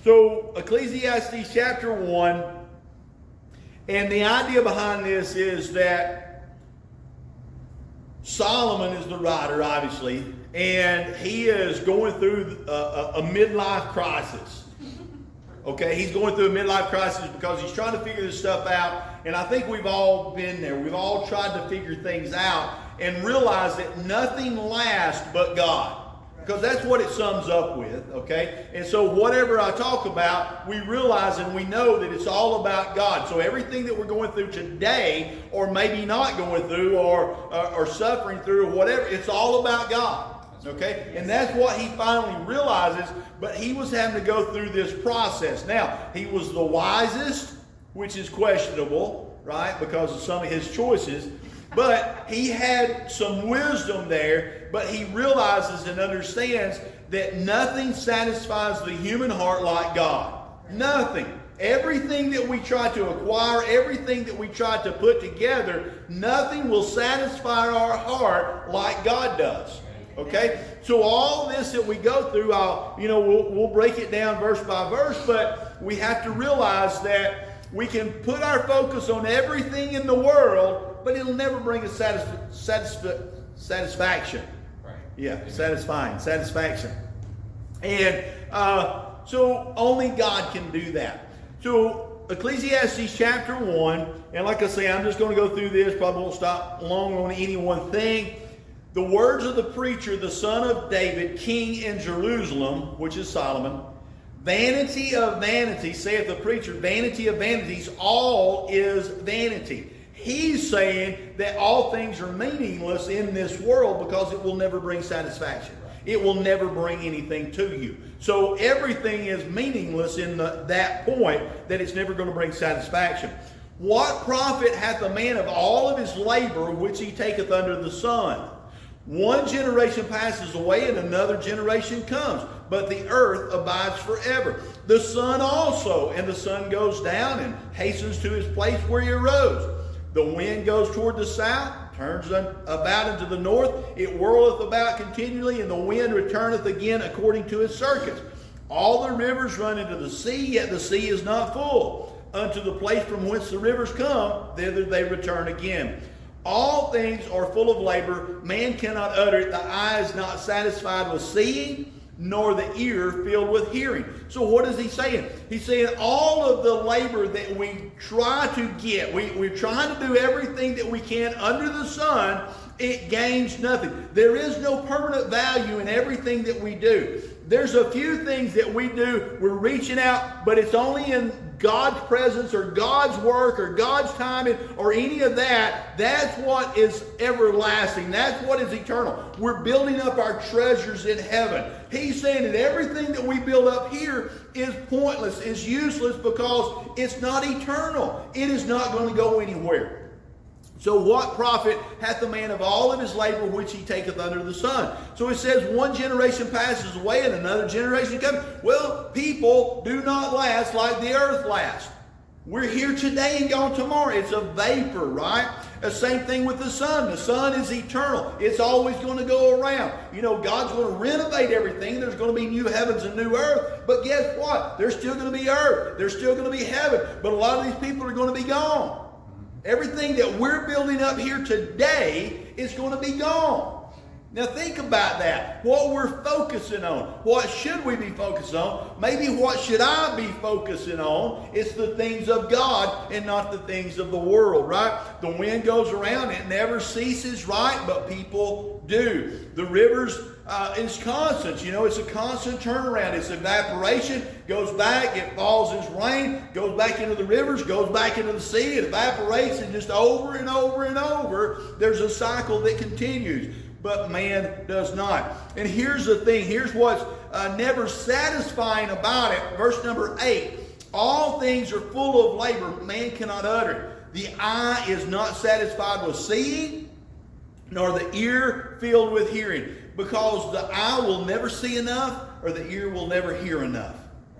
So Ecclesiastes chapter 1, and the idea behind this is that Solomon is the writer, obviously, and he is going through a midlife crisis. Okay, he's going through a midlife crisis because he's trying to figure this stuff out, and I think we've all been there. We've all tried to figure things out and realize that nothing lasts but God. Because that's what it sums up with, okay? And so whatever I talk about, we realize and we know that it's all about God. So everything that we're going through today, or maybe not going through, or suffering through, or whatever, it's all about God, okay? And that's what he finally realizes, but he was having to go through this process. Now, he was the wisest, which is questionable, right? Because of some of his choices. But he had some wisdom there, but he realizes and understands that nothing satisfies the human heart like God. Nothing. Everything that we try to acquire, everything that we try to put together, nothing will satisfy our heart like God does. Okay? So all this that we go through, we'll break it down verse by verse, but we have to realize that we can put our focus on everything in the world, but it'll never bring us satisfaction. Right. Yeah, satisfaction. And so only God can do that. So Ecclesiastes chapter 1, and like I say, I'm just going to go through this, probably won't stop long on any one thing. The words of the preacher, the son of David, king in Jerusalem, which is Solomon. Vanity of vanities, saith the preacher, vanity of vanities, all is vanity. He's saying that all things are meaningless in this world because it will never bring satisfaction. It will never bring anything to you. So everything is meaningless in that point, that it's never going to bring satisfaction. What profit hath a man of all of his labor which he taketh under the sun? One generation passes away and another generation comes, but the earth abides forever. The sun also, and the sun goes down and hastens to his place where he arose. The wind goes toward the south, turns about into the north. It whirleth about continually, and the wind returneth again according to his circuits. All the rivers run into the sea, yet the sea is not full. Unto the place from whence the rivers come, thither they return again. All things are full of labor. Man cannot utter it. The eye is not satisfied with seeing, nor the ear filled with hearing. So what is he saying? He's saying all of the labor that we try to get, we're trying to do everything that we can under the sun, it gains nothing. There is no permanent value in everything that we do. There's a few things that we do, we're reaching out, but it's only in God's presence or God's work or God's timing or any of that. That's what is everlasting. That's what is eternal. We're building up our treasures in heaven. He's saying that everything that we build up here is pointless, is useless, because it's not eternal. It is not going to go anywhere. So what profit hath the man of all of his labor which he taketh under the sun? So it says one generation passes away and another generation comes. Well, people do not last like the earth lasts. We're here today and gone tomorrow. It's a vapor, right? The same thing with the sun. The sun is eternal. It's always going to go around. You know, God's going to renovate everything. There's going to be new heavens and new earth. But guess what? There's still going to be earth. There's still going to be heaven. But a lot of these people are going to be gone. Everything that we're building up here today is going to be gone. Now think about that. What we're focusing on. What should we be focused on? Maybe what should I be focusing on? It's the things of God and not the things of the world, right? The wind goes around. It never ceases, right? But people do. The rivers is constant. You know, it's a constant turnaround. It's evaporation. Goes back. It falls as rain. Goes back into the rivers. Goes back into the sea. It evaporates, and just over and over and over, there's a cycle that continues. But man does not. And here's the thing. Here's what's never satisfying about it. Verse number 8. All things are full of labor. Man cannot utter it. The eye is not satisfied with seeing, nor the ear filled with hearing. Because the eye will never see enough, or the ear will never hear enough.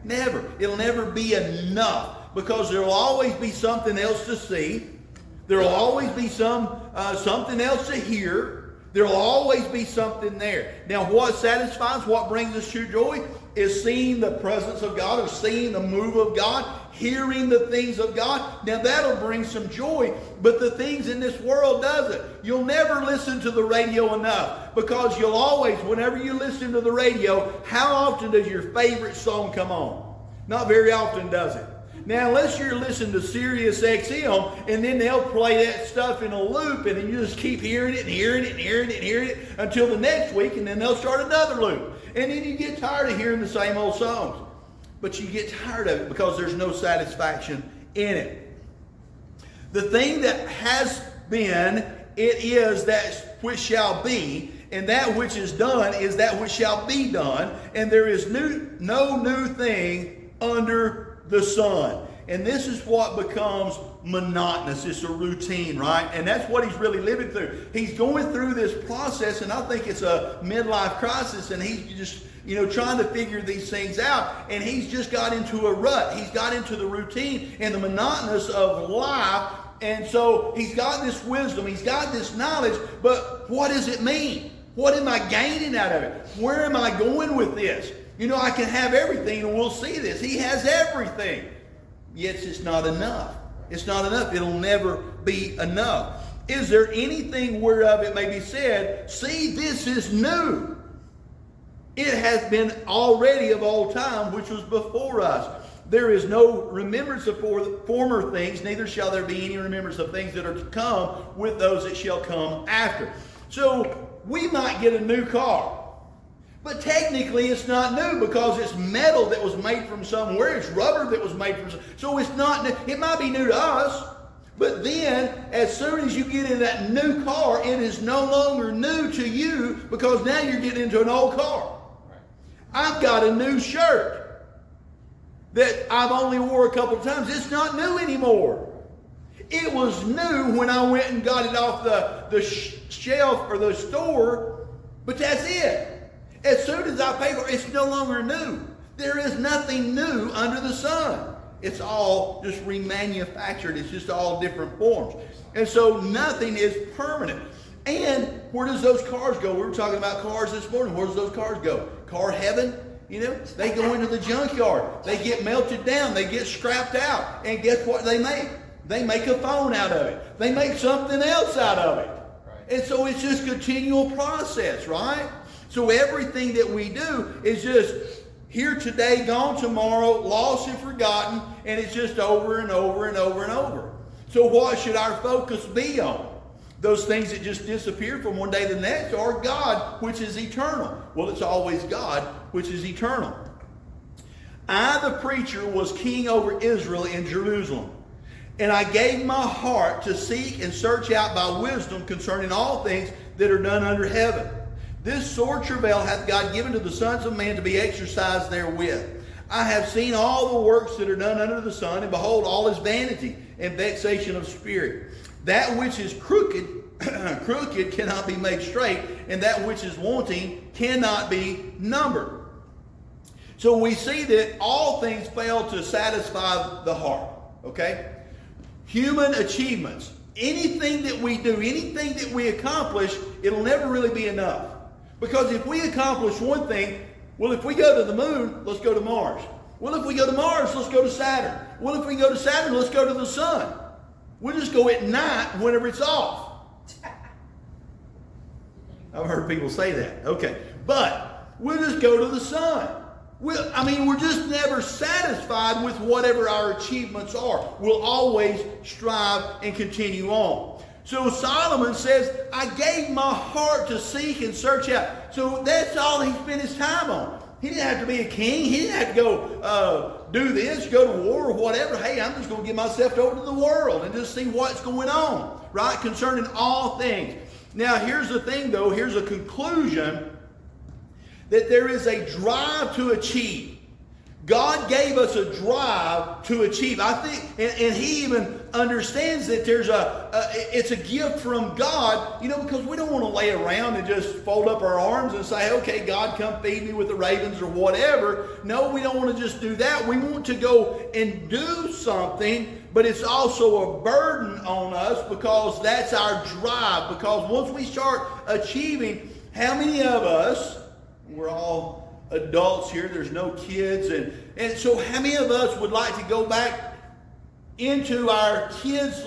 Never. It'll never be enough. Because there will always be something else to see. There will always be something else to hear. There will always be something there. Now, what satisfies, what brings us true joy, is seeing the presence of God, or seeing the move of God, hearing the things of God. Now that'll bring some joy, but the things in this world doesn't. You'll never listen to the radio enough, because you'll always, whenever you listen to the radio, how often does your favorite song come on? Not very often, does it? Now, unless you're listening to Sirius XM, and then they'll play that stuff in a loop, and then you just keep hearing it and hearing it and hearing it and hearing it until the next week, and then they'll start another loop. And then you get tired of hearing the same old songs. But you get tired of it because there's no satisfaction in it. The thing that has been, it is that which shall be, and that which is done is that which shall be done, and there is no new thing under the sun. And this is what becomes monotonous. It's a routine, right? And that's what he's really living through. He's going through this process, and I think it's a midlife crisis, and he's just, trying to figure these things out. And he's just got into a rut. He's got into the routine and the monotonous of life. And so he's got this wisdom. He's got this knowledge. But what does it mean? What am I gaining out of it? Where am I going with this? I can have everything, and we'll see this. He has everything. Yet it's not enough. It's not enough. It'll never be enough. Is there anything whereof it may be said, see, this is new? It has been already of all time, which was before us. There is no remembrance of former things, neither shall there be any remembrance of things that are to come with those that shall come after. So we might get a new car. But technically it's not new, because it's metal that was made from somewhere. It's rubber that was made from somewhere. So it's not new. It might be new to us, but then as soon as you get in that new car, it is no longer new to you, because now you're getting into an old car. Right. I've got a new shirt that I've only wore a couple of times. It's not new anymore. It was new when I went and got it off the shelf or the store, but that's it. As soon as I pay for it, it's no longer new. There is nothing new under the sun. It's all just remanufactured. It's just all different forms. And so nothing is permanent. And where does those cars go? We were talking about cars this morning. Where does those cars go? Car heaven? They go into the junkyard. They get melted down. They get scrapped out. And guess what they make? They make a phone out of it. They make something else out of it. Right. And so it's just a continual process, right? So everything that we do is just here today, gone tomorrow, lost and forgotten, and it's just over and over and over and over. So what should our focus be on? Those things that just disappear from one day to the next, or God, which is eternal? Well, it's always God, which is eternal. I, the preacher, was king over Israel in Jerusalem, and I gave my heart to seek and search out by wisdom concerning all things that are done under heaven. This sore travail hath God given to the sons of man to be exercised therewith. I have seen all the works that are done under the sun, and behold, all is vanity and vexation of spirit. That which is crooked cannot be made straight, and that which is wanting cannot be numbered. So we see that all things fail to satisfy the heart. Okay? Human achievements. Anything that we do, anything that we accomplish, it'll never really be enough. Because if we accomplish one thing, well, if we go to the moon, let's go to Mars. Well, if we go to Mars, let's go to Saturn. Well, if we go to Saturn, let's go to the sun. We'll just go at night whenever it's off. I've heard people say that. Okay. But we'll just go to the sun. We're just never satisfied with whatever our achievements are. We'll always strive and continue on. So Solomon says, I gave my heart to seek and search out. So that's all he spent his time on. He didn't have to be a king. He didn't have to go do this, go to war or whatever. Hey, I'm just going to give myself over to the world and just see what's going on, right? Concerning all things. Now, here's the thing, though. Here's a conclusion, that there is a drive to achieve. God gave us a drive to achieve. I think, and he even understands that it's a gift from God, because we don't want to lay around and just fold up our arms and say, okay, God, come feed me with the ravens or whatever. No, we don't want to just do that. We want to go and do something, but it's also a burden on us, because that's our drive. Because once we start achieving, how many of us, we're all adults here. There's no kids. And so how many of us would like to go back into our kids'